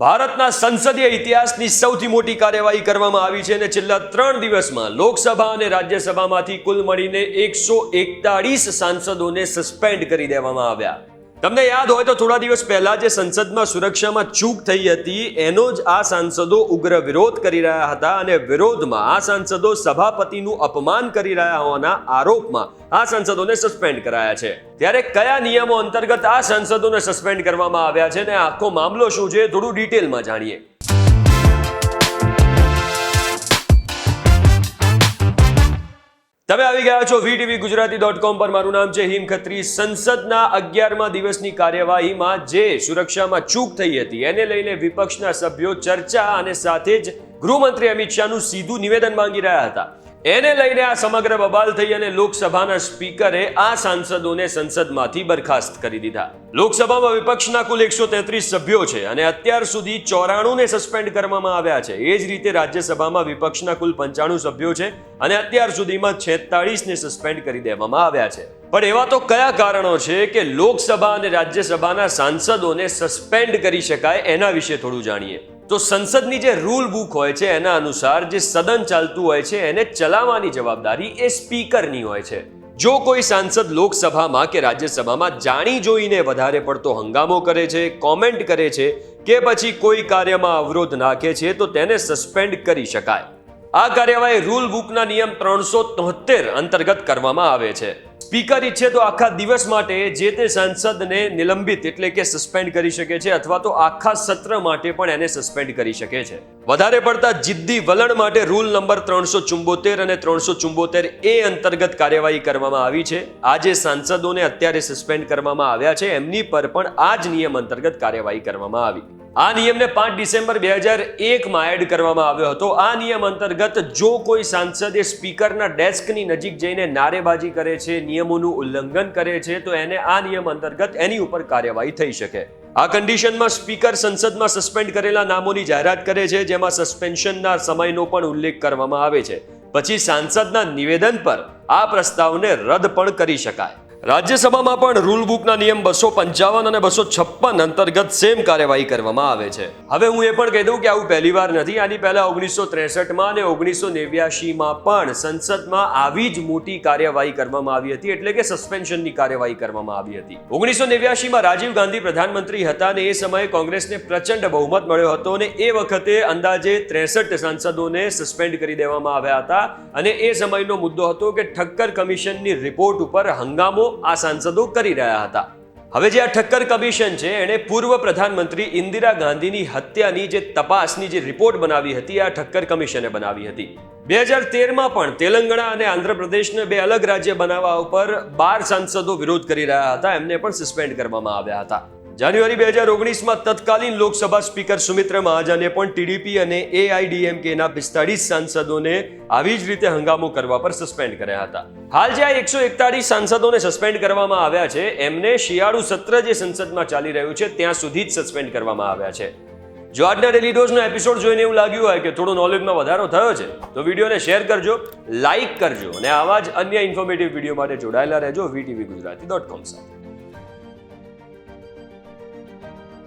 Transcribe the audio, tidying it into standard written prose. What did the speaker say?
ભારતના સંસદીય ઇતિહાસની સૌથી મોટી કાર્યવાહી કરવામાં આવી છે અને છેલ્લા 3 દિવસમાં લોકસભા અને રાજ્યસભામાંથી કુલ મળીને 141 સાંસદોને સસ્પેન્ડ કરી દેવામાં આવ્યા. તમને યાદ હોય તો થોડા દિવસ પહેલા જે સંસદમાં સુરક્ષામાં ચૂક થઈ હતી એનો જ આ સાંસદો ઉગ્ર વિરોધ કરી રહ્યા હતા અને વિરોધમાં આ સાંસદો સભાપતિનું અપમાન કરી રહ્યા હોવાના આરોપમાં આ સાંસદોને સસ્પેન્ડ કરાયા છે. ત્યારે કયા નિયમો અંતર્ગત આ સાંસદોને સસ્પેન્ડ કરવામાં આવ્યા છે અને આખો મામલો શું છે થોડું ડિટેલમાં જાણીએ. તમે આવી ગયા છો vtvgujarati.com પર. મારું નામ છે હિમ ખત્રી. સંસદના 11મા દિવસની કાર્યવાહીમાં જે સુરક્ષામાં ચૂક થઈ હતી એને લઈને વિપક્ષના સભ્યો ચર્ચા અને સાથે જ ગૃહમંત્રી અમિત શાહનું સીધું નિવેદન માંગી રહ્યા હતા. એને લઈને આ સમગ્ર બબાલ થઈ અને લોકસભાના સ્પીકરે આ સાંસદોને સંસદમાંથી બરખાસ્ત કરી દીધા. લોકસભામાં વિપક્ષના કુલ 133 સભ્યો છે અને અત્યાર સુધી 94 ને સસ્પેન્ડ કરવામાં આવ્યા છે. એ જ રીતે રાજ્યસભામાં વિપક્ષના કુલ 95 સભ્યો છે અને અત્યાર સુધીમાં 46 ને સસ્પેન્ડ કરી દેવામાં આવ્યા છે. પણ એવા તો કયા કારણો છે કે લોકસભા અને રાજ્યસભાના સાંસદોને સસ્પેન્ડ કરી શકાય એના વિશે થોડું જાણીએ. તો સંસદની જે રૂલ બુક હોય છે એના અનુસાર જે સદન ચાલતું હોય છે એને ચલાવવાની જવાબદારી એ સ્પીકરની હોય છે. જો કોઈ સાંસદ લોકસભામાં કે રાજ્યસભામાં જાણી જોઈને વધારે પડતો હંગામો કરે છે, કોમેન્ટ કરે છે કે પછી કોઈ કાર્યમાં અવરોધ નાખે છે તો તેને સસ્પેન્ડ કરી શકાય. આ કાર્યવાહી રૂલ બુકના નિયમ 373 અંતર્ગત કરવામાં આવે છે. સ્પીકર ઈચ્છે તો આખા દિવસ માટે જે તે સાંસદને નિલંબિત એટલે કે સસ્પેન્ડ કરી શકે છે અથવા તો આખા સત્ર માટે પણ એને સસ્પેન્ડ કરી શકે છે. વધારે પડતા જિદ્દી વલણ માટે રૂલ નંબર 374 અને 374 એ અંતર્ગત કાર્યવાહી કરવામાં આવી છે. આ જે સાંસદોને અત્યારે સસ્પેન્ડ કરવામાં આવ્યા છે એમની પર પણ આ જ નિયમ અંતર્ગત કાર્યવાહી કરવામાં આવી. આ નિયમને 5 ડિસેમ્બર 2001માં એડ કરવામાં આવ્યો હતો. આ નિયમ અંતર્ગત જો કોઈ સાંસદ એ સ્પીકરના ડેસ્કની નજીક જઈને નારેબાજી કરે છે, નિયમોનું ઉલ્લંઘન કરે છે તો એને આ નિયમ અંતર્ગત એની ઉપર કાર્યવાહી થઈ શકે. આ કન્ડિશનમાં સ્પીકર સંસદમાં સસ્પેન્ડ કરેલા નામોની જાહેરાત કરે છે જેમાં સસ્પેન્શનના સમયનો પણ ઉલ્લેખ કરવામાં આવે છે. પછી સાંસદના નિવેદન પર આ પ્રસ્તાવને રદ પણ કરી શકાય. રાજ્યસભામાં પણ રૂલ બુકના નિયમ 255 અને 256 અંતર્ગત સેમ કાર્યવાહી કરવામાં આવે છે. હવે હું એ પણ કહી દઉં કે આવું પહેલીવાર નથી. આની પહેલા 1963માં અને 1989માં પણ સંસદમાં આવી જ મોટી કાર્યવાહી કરવામાં આવી હતી એટલે કે સસ્પેન્શનની કાર્યવાહી કરવામાં આવી હતી. 1989માં રાજીવ ગાંધી પ્રધાનમંત્રી હતા અને એ સમયે કોંગ્રેસને પ્રચંડ બહુમત મળ્યો હતો અને એ વખતે અંદાજે 63 સાંસદોને સસ્પેન્ડ કરી દેવામાં આવ્યા હતા અને એ સમયનો મુદ્દો હતો કે ઠક્કર કમિશનની રિપોર્ટ ઉપર હંગામો આ સાંસદો કરી રહ્યા હતા. હવે જે આ ઠક્કર કમિશન છે એણે પૂર્વ પ્રધાનમંત્રી ઇન્દિરા ગાંધીની હત્યાની જે તપાસની જે રિપોર્ટ બનાવી હતી આ ઠક્કર કમિશને બનાવી હતી. 2013માં પણ તેલંગાણા અને આંધ્રપ્રદેશને 2 અલગ રાજ્ય બનાવવા ઉપર 12 સાંસદો વિરોધ કરી રહ્યા હતા. એમને પણ સસ્પેન્ડ કરવામાં આવ્યા હતા. જાન્યુઆરી 2019માં તત્કાલીન લોકસભા સ્પીકર સુમિત્રા મહાજને પણ ટીડીપી અને એઆઈડીએમકેના 45 સાંસદોને આવી જ રીતે હંગામો કરવા પર સસ્પેન્ડ કર્યા હતા. હાલ જે આ 141 સાંસદોને સસ્પેન્ડ કરવામાં આવ્યા છે એમને શિયાળુ સત્ર જે સંસદમાં ચાલી રહ્યું છે ત્યાં સુધી જ સસ્પેન્ડ કરવામાં આવ્યા છે. જો આજના ડેલી ડોઝનો એપિસોડ જોઈને એવું લાગ્યું હોય કે થોડો નોલેજમાં વધારો થયો છે તો વિડીયોને શેર કરજો, લાઈક કરજો અને આવા જ અન્ય ઇન્ફોર્મેટિવ વિડીયો માટે જોડાયેલા રહેજો vtvgujarati.com સાથે.